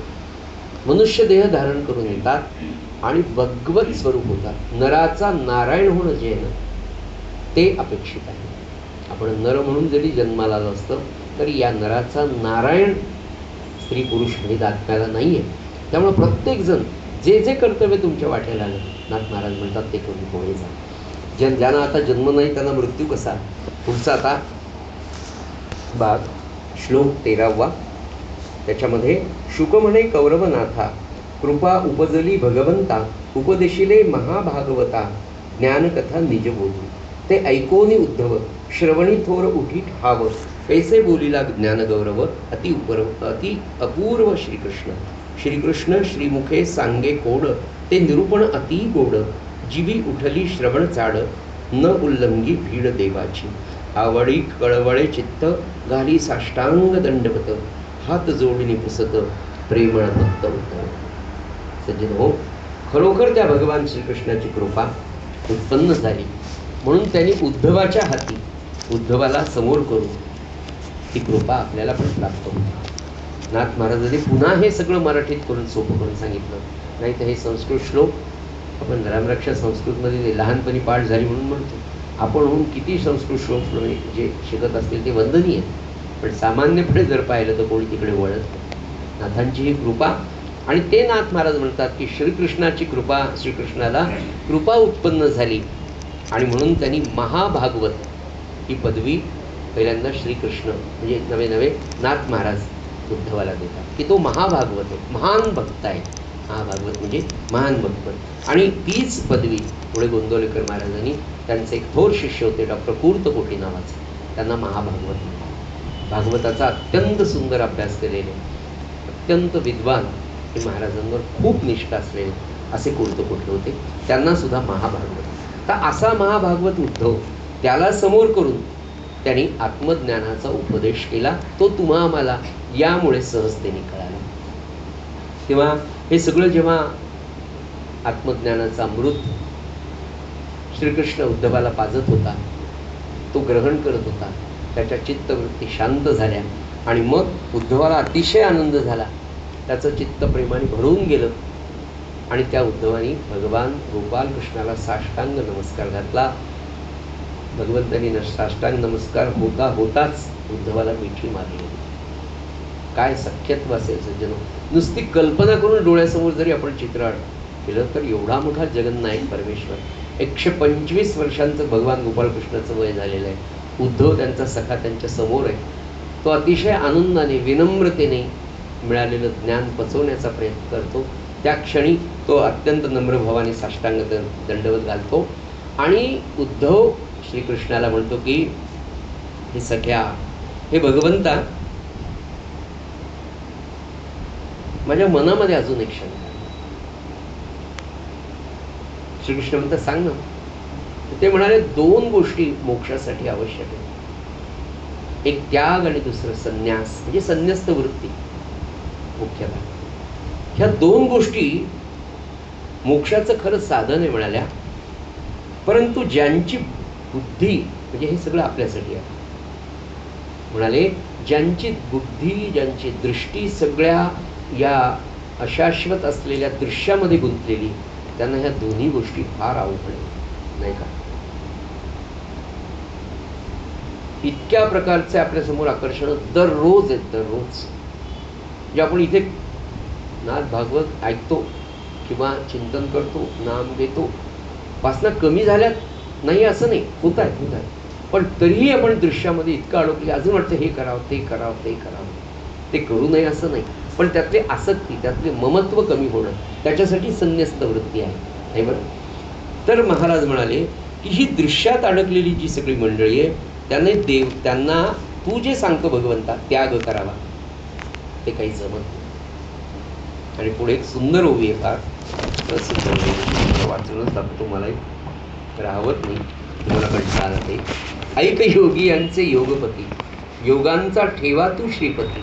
मनुष्य देह धारण करून येतात आणि भगवत स्वरूप होतात. नराचा नारायण होणं जे आहे ना ते अपेक्षित आहे. आपण नर म्हणून जरी जन्माला आलो असतं तरी या नराचा नारायण स्त्री पुरुष भेद आत्म्याला नाही आहे. त्यामुळे प्रत्येकजण जे जे कर्तव्य तुमच्या वाटेला आलं, नाथ महाराज म्हणतात ते करून पुढे जा. ज्यांना आता जन्म नाही त्यांना मृत्यू कसा. पुढचा आता भाग श्लोक 13वा. त्याच्यामध्ये शुक म्हणे कौरवनाथा, कृपा उपजली भगवंता, उपदेशिले महाभागवता, ज्ञानकथा निज बोलू. ते ऐकोनी उद्धव, श्रवणी थोर उठी ठाव, कैसे बोलिला ज्ञानगौरव, अति अपूर्व श्रीकृष्ण. श्रीकृष्ण श्रीमुखे सांगे कोड, ते निरूपण अति गोड, जीवी उठली श्रवण चाड, न उल्लंघी भीड देवाची. आवडी कळवळे चित्त, घाली साष्टांग दंडवत, हात जोडणी पुसत, प्रेमळ भक्त उत्तम. सज्जन हो, खरोखर त्या भगवान श्रीकृष्णाची कृपा उत्पन्न झाली म्हणून त्यांनी उद्धवाच्या हाती, उद्धवाला समोर करून ती कृपा आपल्याला पण प्राप्त होती. नाथ महाराजांनी पुन्हा हे सगळं मराठीत करून सोपं करून सांगितलं. नाही तर हे संस्कृत श्लोक आपण रामरक्षा संस्कृतमध्ये लहानपणी पाठ झाली म्हणून म्हणतो, आपणहून किती संस्कृत श्लोक जे शिकत असतील ते वंदनीय, पण सामान्यपणे जर पाहिलं तर कोणी तिकडे वळत नाही. नाथांची ही कृपा. आणि ते नाथ महाराज म्हणतात की श्रीकृष्णाची कृपा, श्रीकृष्णाला कृपा उत्पन्न झाली आणि म्हणून त्यांनी महाभागवत ही पदवी पहिल्यांदा श्रीकृष्ण म्हणजे नवे नवे नाथ महाराज उद्धवाला देतात की तो महाभागवत आहे, महान भक्त आहे. महाभागवत म्हणजे महान भक्त. आणि तीच पदवी पुढे गोंदवलेकर महाराजांनी, त्यांचे एक थोर शिष्य होते डॉक्टर कुर्तकोटी नावाचे, त्यांना महाभागवत म्हणतात. भागवताचा अत्यंत सुंदर अभ्यास केलेले, अत्यंत विद्वान हे महाराजांवर खूप निष्ठा असलेले असे कुर्तकोटी होते, त्यांना सुद्धा महाभागवत. तर असा महाभागवत उद्धव, त्याला समोर करून त्यांनी आत्मज्ञानाचा उपदेश केला. तो तुम्हा आम्हाला यामुळे सहजतेने कळाला. तेव्हा हे सगळं जेव्हा आत्मज्ञानाचा अमृत श्रीकृष्ण उद्धवाला पाजत होता, तो ग्रहण करत होता, त्याच्या चित्तवृत्ती शांत झाल्या आणि मग उद्धवाला अतिशय आनंद झाला. त्याचं चित्त प्रेमाने भरून गेलं आणि त्या उद्धवानी भगवान गोपालकृष्णाला साष्टांग नमस्कार घातला. भगवंतांनी साष्टांग नमस्कार होता होताच उद्धवाला मिठी मारली. काय सख्यत्व असेल सज्जनो! नुसती कल्पना करून डोळ्यासमोर जरी आपण चित्र केलं तर एवढा मोठा जगन्नायक परमेश्वर, 125 वर्षांचं भगवान गोपालकृष्णाचं वय झालेलं आहे. उद्धव त्यांचा सखा त्यांच्या समोर आहे. तो अतिशय आनंदाने विनम्रतेने मिळालेलं ज्ञान पचवण्याचा प्रयत्न करतो. त्या क्षणी तो अत्यंत नम्रभावाने साष्टांग दंडवत घालतो आणि उद्धव श्रीकृष्णाला म्हणतो की हे सख्या, हे भगवंता, माझ्या मनामध्ये अजून एक शंका आहे. श्रीकृष्ण म्हणतात सांग ना. ते म्हणाले 2 गोष्टी मोक्षासाठी आवश्यक आहेत, एक त्याग आणि दुसरं संन्यास म्हणजे संन्यस्त वृत्ती मुख्यतः. ह्या 2 गोष्टी मोक्षाचं खरं साधन आहे म्हणाल्या, परंतु ज्यांची बुद्धी म्हणजे हे सगळं आपल्यासाठी आहे म्हणाले, ज्यांची बुद्धी, ज्यांची दृष्टी सगळ्या या अशाश्वत असलेल्या दृश्यामध्ये गुंतलेली, त्यांना ह्या दोन्ही गोष्टी फार अवघड आहे, नाही का? इतक्या प्रकारचे आपल्यासमोर आकर्षण दररोज आहेत, दररोज. जे आपण इथे नाथ भागवत ऐकतो किंवा चिंतन करतो, नाम घेतो, वासना कमी झाल्यात नाही असं नाही, होत आहे. पण तरीही आपण दृश्यामध्ये इतकं अडकले, अजून वाटतं हे करावं, ते करावं, ते करावं, ते करू नये असं नाही, पण त्यातली आसक्ती, त्यातले ममत्व कमी होणं, त्याच्यासाठी संन्यस्त वृत्ती आहे बरं. तर महाराज म्हणाले की ही दृश्यात अडकलेली जी सगळी मंडळी आहे, त्यांना तू जे सांगतो भगवंता त्याग करावा, ते काही जमत नाही. आणि पुढे एक सुंदर ओवी आहे, फार प्रसिद्ध, वाचूनच जातो, तुम्हालाही राहवत नाही, तुम्हाला कंटाळा आला ते. ऐक योगी यांचे योगपती, योगांचा ठेवा तू श्रीपती,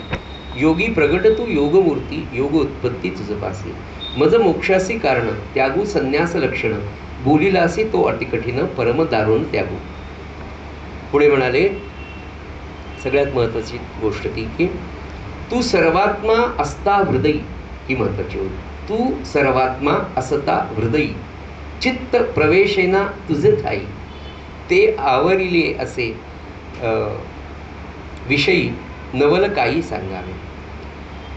योगी प्रगट तू योगमूर्ती, योग उत्पत्ती तुझ पासी, मज मोक्षासी कारण, त्यागू संन्यास लक्षण, बोलिलासी तो अतिकठीण, परम दारुण त्यागू. पुढे म्हणाले सगळ्यात महत्त्वाची गोष्ट ती की तू सर्वात्मा असता हृदयी, ही महत्त्वाची होती. तू सर्वात्मा असता हृदयी, चित्त प्रवेशेना तुझे ठाई, ते आवरिले असे विषयी नवल काही सांगावे.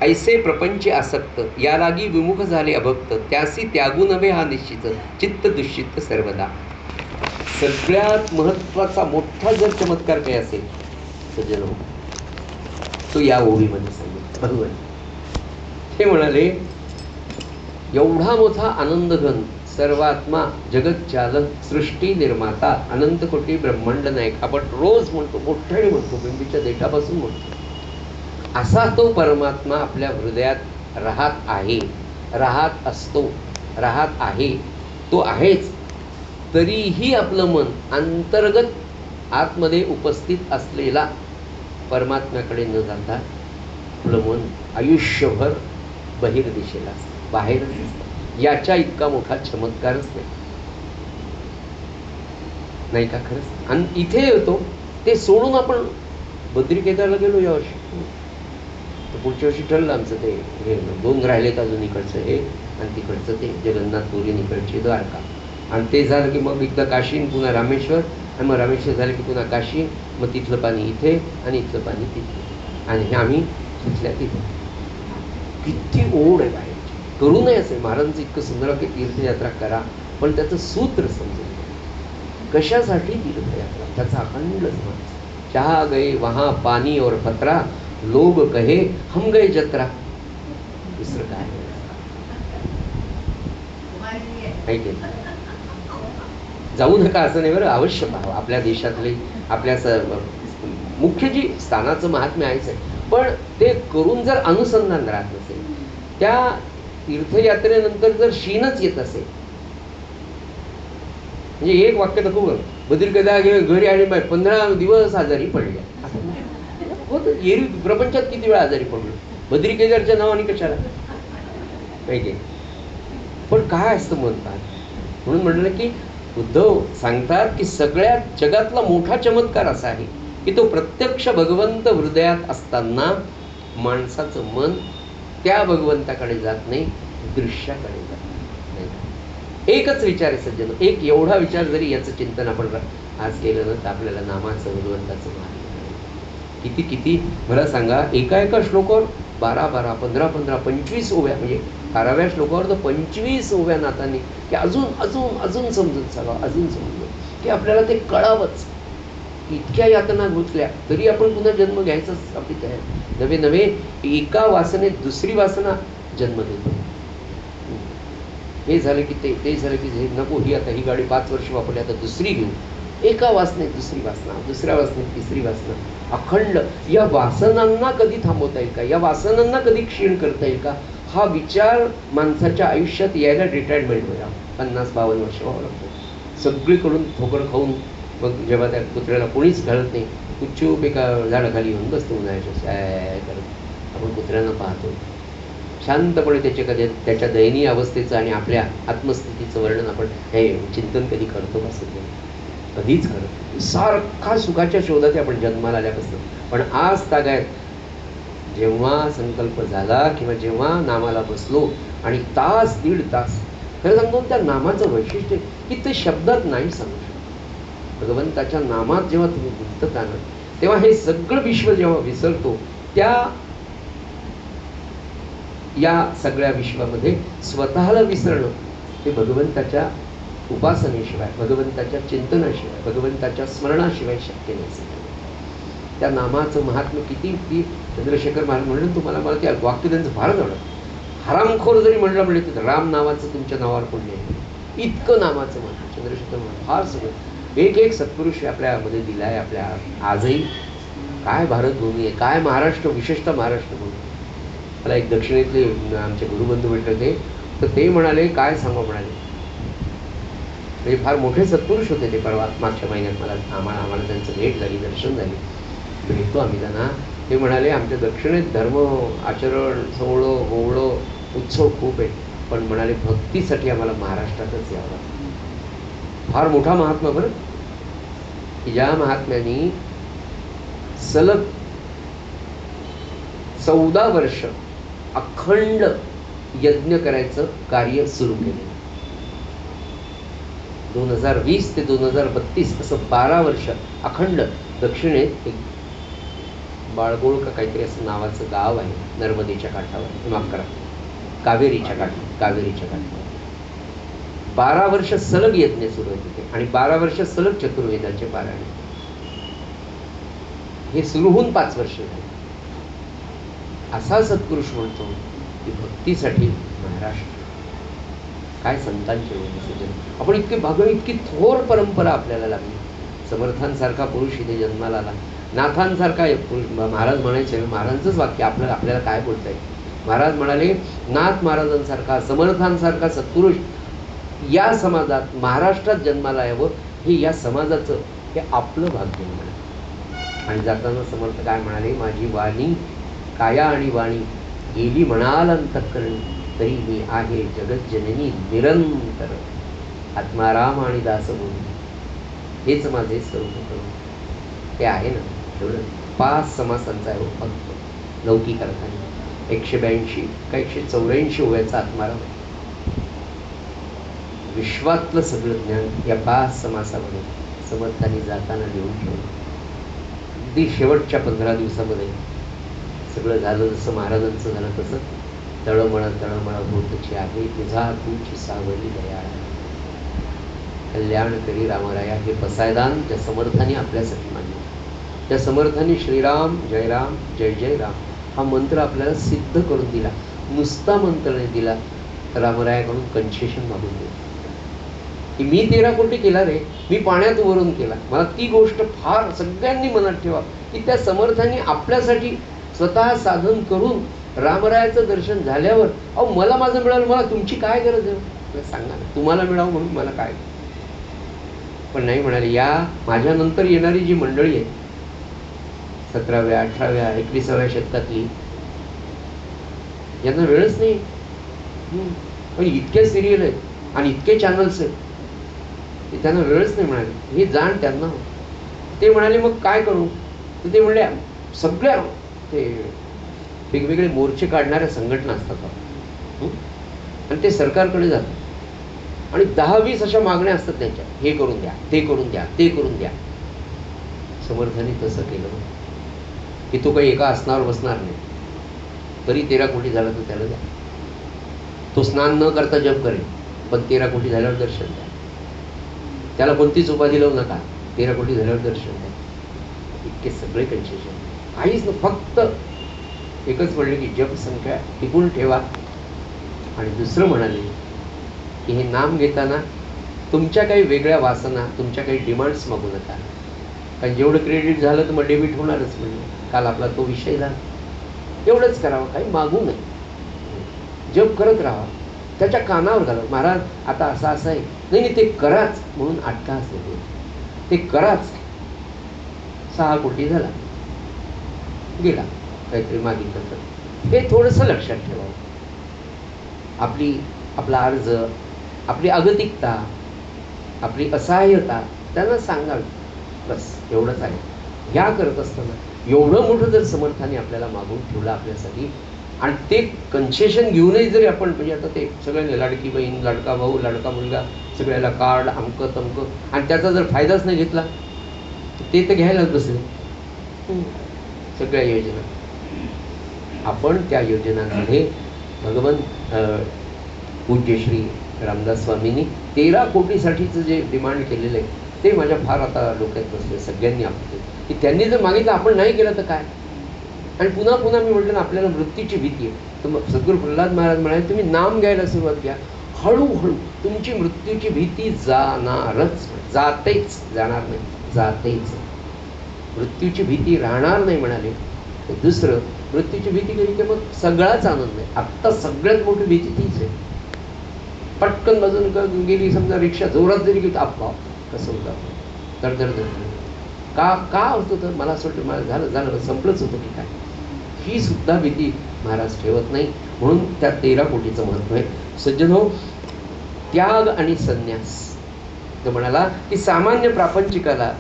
ऐसे प्रपंच आसक्त, या लागी विमुख झाले अभक्त, त्यासी त्यागू नव्हे हा निश्चित, चित्त दुश्चित्त सर्वदा. सगळ्यात महत्त्वाचा मोठा जर चमत्कार काही असेल सज्जनो, तो या ओळीमध्ये सांगितलं. भगवान हे म्हणाले, एवढा मोठा आनंदघन, सर्वात्मा, जगत चालक, सृष्टी निर्माता, अनंत कोटी ब्रह्मांड नायक, आपण रोज म्हणतो, मोठ्याने म्हणतो, बिंबीच्या देठापासून म्हणतो, असा तो परमात्मा आपल्या हृदयात राहत आहे, राहत असतो, राहत आहे, तो आहेच. तरीही आपलं मन अंतर्गत आतमध्ये उपस्थित असलेला परमात्म्याकडे न जाता आपलं मन आयुष्यभर बहिर्दिशेला असतं, बाहेरच असतं. याच्या इतका मोठा चमत्कारच नाही का खरंच? आणि इथे येतो ते सोडून आपण बद्री केदारला गेलो यावर्षी, तर पुढच्या वर्षी ठरलं आमचं ते हे 2 राहिलेत अजून, इकडचं हे आणि तिकडचं ते जगन्नाथपुरी, इकडची द्वारका. आणि ते झालं की मग एकदा काशी, पुन्हा रामेश्वर, आणि मग रामेश्वर झालं की पुन्हा काशी, मग तिथलं पाणी इथे आणि इथलं पाणी तिथे, आणि हे आम्ही तिथल्या तिथे. किती ओढ आहे बाहेर. करू नये असेल महाराजांचं इतकं सुंदर की तीर्थयात्रा करा, पण त्याचं सूत्र समजून घ्या. कशासाठी तीर्थयात्रा? त्याचा अखंड समज. जहाँ गए वहाँ पानी और पत्रा, लोग कहे हम गए जत्रा. दुसरं काय आहे? जाऊ नका असं नाही बरं, अवश्य पाहावं. आपल्या देशातले आपल्या मुख्य जी स्थानाचं महात्म्य आहेच आहे, पण ते करून जर अनुसंधान राहत नसेल, त्या तीर्थयात्रेनंतर जर शीनच येत असेल, म्हणजे एक वाक्य नको बघ, बद्रिकेदार घरी आणि 15 दिवस आजारी पडले. होत एरवी प्रपंचात किती वेळा आजारी पडलो, बद्रिकेदारच्या नावाने कशाला पाहिजे. पण काय असतं म्हणतात, म्हणून म्हटलं की उद्धव सांगतात की सगळ्यात जगातला मोठा चमत्कार असा आहे की तो प्रत्यक्ष भगवंत हृदयात असताना माणसाचं मन त्या भगवंताकडे जात नाही, दृश्याकडे जात नाही. एकच विचार आहे सज्जन, एक एवढा विचार जरी याचं चिंतन आपण आज केलं ना, तर आपल्याला नामाचं भगवंताचं मार्ग किती किती मला सांगा. एका एका श्लोकावर 12-12, 15-15, 25 ओव्या, म्हणजे 12व्या श्लोकावर तर 25 ओव्या नातानी की अजून अजून अजून समजून सांगावं, अजून समजून की आपल्याला ते कळावंच. इतक्या यातना घुसल्या तरी आपण पुन्हा जन्म घ्यायचाच आपली तयार. नवे नवे एका वासनेत दुसरी वासना जन्म देतो. हे झालं की ते झालं की हे नको, ही आता ही गाडी 5 वर्ष वापरली, आता दुसरी घेऊ. एका वासनेत दुसरी वासना, दुसऱ्या वासनेत तिसरी वासना, अखंड. या वासनांना कधी थांबवता येईल का? या वासनांना कधी क्षीण करता येईल का? हा विचार माणसाच्या आयुष्यात यायला रिटायरमेंट होईल. 50-52 वर्ष व्हावं लागतं. सगळीकडून ठोकर खाऊन मग जेव्हा त्या कुत्र्याला कोणीच घालत नाही, कुच्चूप एका झाडाखाली येऊन बसतो उन्हाळ्याच्या करत. आपण कुत्र्यांना पाहतो शांतपणे त्याच्या दयनीय अवस्थेचं आणि आपल्या आत्मस्थितीचं वर्णन आपण हे चिंतन कधी करतो का? सध्या कधीच करत. सारखा सुखाच्या शोधात आपण जन्माला आल्यापासून. पण आज तागायत जेव्हा संकल्प झाला किंवा जेव्हा नामाला बसलो आणि तास दीड तास, खरं सांगतो त्या नामाचं वैशिष्ट्य की ते शब्दात नाही सांगू शकत. भगवंताच्या नामात जेव्हा तुम्ही गुंतता ना, तेव्हा हे सगळं विश्व जेव्हा विसरतो, त्या या सगळ्या विश्वामध्ये स्वतःला विसरणं हे भगवंताच्या उपासनेशिवाय, भगवंताच्या चिंतनाशिवाय, भगवंताच्या स्मरणाशिवाय शक्य नाही. त्या नामाचं महात्म्य किती की चंद्रशेखर महाराज म्हणलं तुम्हाला, मला ते वाक्य त्यांचं फार आवडलं. हरामखोर जरी म्हणलं म्हणजे तर राम नावाचं तुमच्या नावावर पुण्य आहे. इतकं नामाचं महात्म्य चंद्रशेखर महाराज फार सगळं एक एक सत्पुरुष आपल्यामध्ये दिला आहे. आपल्या आजही काय भारतभूमी आहे, काय महाराष्ट्र, विशेषतः महाराष्ट्र भूमी. मला एक दक्षिणेतले आमचे गुरुबंधू भेटले होते, तर ते म्हणाले काय सांगू म्हणाले, म्हणजे फार मोठे सत्पुरुष होते ते. परवा मागच्या महिन्यात आम्हाला त्यांचं भेट झाली, दर्शन झाली, भेटतो आम्ही त्यांना. ते म्हणाले आमच्या दक्षिणेत धर्म आचरण सोहळं ओवळं उत्सव खूप आहे, पण म्हणाले भक्तीसाठी आम्हाला महाराष्ट्रातच यावं लागतं. फार मोठा महात्मा बरं, की ज्या महात्म्यांनी सलग 14 वर्ष अखंड यज्ञ करायचं कार्य सुरू केले. 2020 ते 2032 असं 12 वर्ष अखंड. दक्षिणेत एक बाळगोळ का काहीतरी असं नावाचं गाव आहे, नर्मदेच्या काठावर, माफ करा कावेरीच्या काठावर 12 वर्ष सलग यज्ञ सुरू होते तिथे, आणि 12 वर्ष सलग चतुर्वेदाचे पारायण. हे सुरू होऊन 5 वर्ष झाले. असा सत्पुरुष म्हणतो की भक्तीसाठी महाराष्ट्र. काय संतांचे सज्जन, आपण इतके भाग्य, इतकी थोर परंपरा आपल्याला लागली. समर्थांसारखा पुरुष इथे जन्माला आला, नाथांसारखा महाराज म्हणायचे. महाराजांचंच वाक्य आपल्याला काय बोलता येईल. महाराज म्हणाले नाथ महाराजांसारखा समर्थांसारखा सत्पुरुष या समाजात महाराष्ट्रात जन्माला यावं, हे या समाजाचं हे आपलं भाग्य म्हणाले. आणि जाताना समर्थ काय म्हणाले, माझी वाणी काया आणि वाणी गेली म्हणाल अंतःकरणी, तरी मी आहे जगज्जननी निरंतर. आत्माराम आणि दास बोलू हेच माझे स्वरूप करून. हे आहे ना एवढं. 5 समासांचा आहे फक्त लौकिक अर्थाने. 182 का 184 ओव्याचा आत्माराम. विश्वातलं सगळं ज्ञान या 5 समासामध्ये समर्थांनी जाताना लिहून ठेवलं. अगदी शेवटच्या 15 दिवसामध्ये सगळं झालं. जसं महाराजांचं झालं तसं तळमळ तळमळ होतची आहे तुझा तुझी सावली दयाळा. कल्याण करी रामराया हे पसायदान त्या समर्थांनी आपल्यासाठी मांडलं. त्या समर्थांनी श्रीराम जय राम जय जय राम हा मंत्र आपल्याला सिद्ध करून दिला. नुसता मंत्र नाही दिला, रामरायाकडून कन्सेशन मागून दिलं की मी 13 कोटी केला रे, मी पाण्यात वरून केला. मला ती गोष्ट फार सगळ्यांनी मनात ठेवा की त्या समर्थांनी आपल्यासाठी स्वतः साधन करून रामरायाचं दर्शन झाल्यावर अहो मला माझं मिळालं, मला तुमची काय गरज आहे सांगा ना, तुम्हाला मिळावं म्हणून मला काय. पण नाही म्हणाले, या माझ्यानंतर येणारी जी मंडळी आहे 17व्या 18व्या 21व्या शतकातली, यांना वेळच नाही. पण इतके सिरियल आहेत आणि इतके चॅनल्स आहेत की त्यांना वेळच नाही म्हणाले. हे जाण त्यांना. ते म्हणाले मग काय करू, तर ते म्हणले सगळ्या ते वेगवेगळे मोर्चे काढणाऱ्या संघटना असतात आणि ते सरकारकडे जातात आणि 10-20 अशा मागण्या असतात त्यांच्या, हे करून द्या, ते करून द्या, ते करून द्या. समर्थांनी तसं केलं की तो काही एका आसनावर बसणार नाही, तरी 13 कोटी झाला तर त्याला द्या. तो स्नान न करता जप करेल, पण 13 कोटी झाल्यावर दर्शन द्या. त्याला कोणतीच उपाधी लावू नका, 13 कोटी झाल्यावर दर्शन द्या. इतके सगळे कन्सेशन, काहीच नाही. फक्त एकच म्हणले की जप संख्या टिकून ठेवा. आणि दुसरं म्हणाले की हे नाम घेताना तुमच्या काही वेगळ्या वासना, तुमच्या काही डिमांड्स मागू नका. कारण जेवढं क्रेडिट झालं तर मग डेबिट होणारच. म्हणजे काल आपला तो विषय झाला. एवढंच करावं, काही मागू नये. जप करत राहा, त्याच्या कानावर घाला. महाराज आता असं असं आहे, नाही नाही ते कराच म्हणून अट्टहास येतो. ते कराच. 6 कोटी झाला, गेला काहीतरी मागितलं तर. हे थोडंसं लक्षात ठेवावं. आपला अर्ज, आपली अगतिकता, आपली असहाय्यता त्यांना सांगावी, बस एवढंच आहे. ह्या करत असताना एवढं मोठं जर समर्थाने आपल्याला मागून ठेवलं आपल्यासाठी आणि ते कन्सेशन घेऊनही जरी आपण, म्हणजे आता ते सगळ्यांना लाडकी बहीण, लाडका भाऊ, लाडका मुलगा, सगळ्याला कार्ड, अमकं तमकं, आणि त्याचा जर फायदाच नाही घेतला ते तर घ्यायलाच बसले सगळ्या योजना. आपण त्या योजनांमध्ये भगवंत पूज्य श्री रामदास स्वामींनी 13 कोटीसाठीचं जे डिमांड केलेलं आहे ते माझ्या फार आता डोक्यात बसले. सगळ्यांनी आपले की त्यांनी जर मागितलं आपण नाही केलं तर काय. आणि पुन्हा पुन्हा मी म्हटलं ना, आपल्याला मृत्यूची भीती आहे. तर मग सद्गुरू प्रल्हाद महाराज म्हणाले तुम्ही नाम घ्यायला सुरुवात घ्या, हळूहळू तुमची मृत्यूची भीती जाणारच, जातेच, जाणार नाही, जातेच. मृत्यूची भीती राहणार नाही म्हणाले. तर दुसरं, मृत्यूची भीती गेली की मग सगळाच आनंद आहे. आत्ता सगळ्यात मोठी भीती तीच आहे. पटकन बाजून गेली समजा रिक्षा जोरात जरी गेली, आपा कसं होतं, दर दर दर का होतं. तर मला असं वाटतं मला झालं संपलंच होतं की काय. ही सुद्धा भीती महाराज ठेवत नाही. म्हणून त्या 13 कोटीचं महत्त्व आहे. सज्जनो, त्याग आणि संन्यास. तो म्हणाला की सामान्य प्रापंचिकाला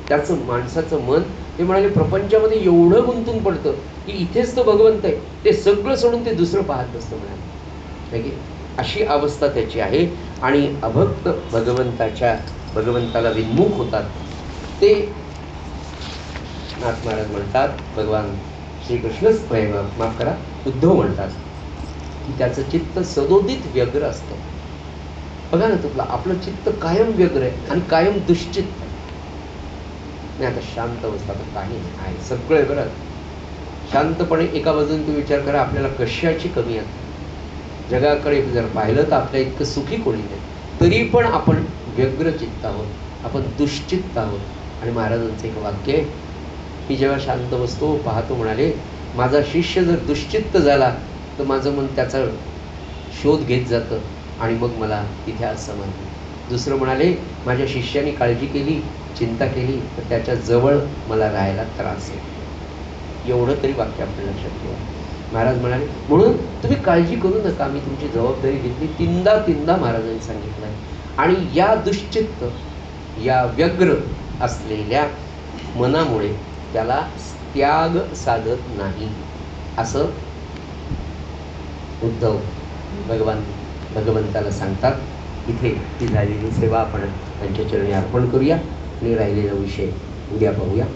त्याचं माणसाचं मन, ते म्हणाले प्रपंचामध्ये एवढं गुंतून पडतं की इथेच तो भगवंत आहे, ते सगळं सोडून ते दुसरं पाहत असतं म्हणाले. की अशी अवस्था त्याची आहे. आणि अभक्त भगवंताला विन्मुख होतात ते नाथ महाराज म्हणतात, भगवान श्रीकृष्णच माफ करा, उद्धव म्हणतात की त्याचं चित्त सदोदित व्यग्र असतं. बघा ना, तुला आपलं चित्त कायम व्यग्र आहे आणि कायम दुश्चित्त नाही. आता शांत अवस्था तर काही नाही आहे, सगळं बरं. शांतपणे एका बाजूने तू विचार करा, आपल्याला कशाची कमी आहे. जगाकडे जर पाहिलं तर आपल्या इतकं सुखी कोणी नाही, तरी पण आपण व्यग्र चित्त आहोत, आपण दुश्चित्त आहोत. आणि महाराजांचं एक वाक्य आहे की जेव्हा शांत बसतो पाहतो, म्हणाले माझा शिष्य जर दुश्चित्त झाला तर माझं मन त्याचा शोध घेत जातं आणि मग मला तिथे असमाधान. दुसरं म्हणाले माझ्या शिष्याने काळजी केली, चिंता केली तर त्याच्या जवळ मला राहायला त्रास आहे. एवढं तरी वाक्य आपण लक्षात ठेवा. महाराज म्हणाले म्हणून तुम्ही काळजी करू नका, मी तुमची जबाबदारी घेतली. तीनदा महाराजांनी सांगितलं आहे. आणि या दुश्चित्त, या व्यग्र असलेल्या मनामुळे त्याला त्याग साधत नाही, असं उद्धव भगवंताला सांगतात. इथे ती झालेली सेवा आपण त्यांच्या चरणी अर्पण करूया आणि राहिलेला विषय उद्या पाहूया.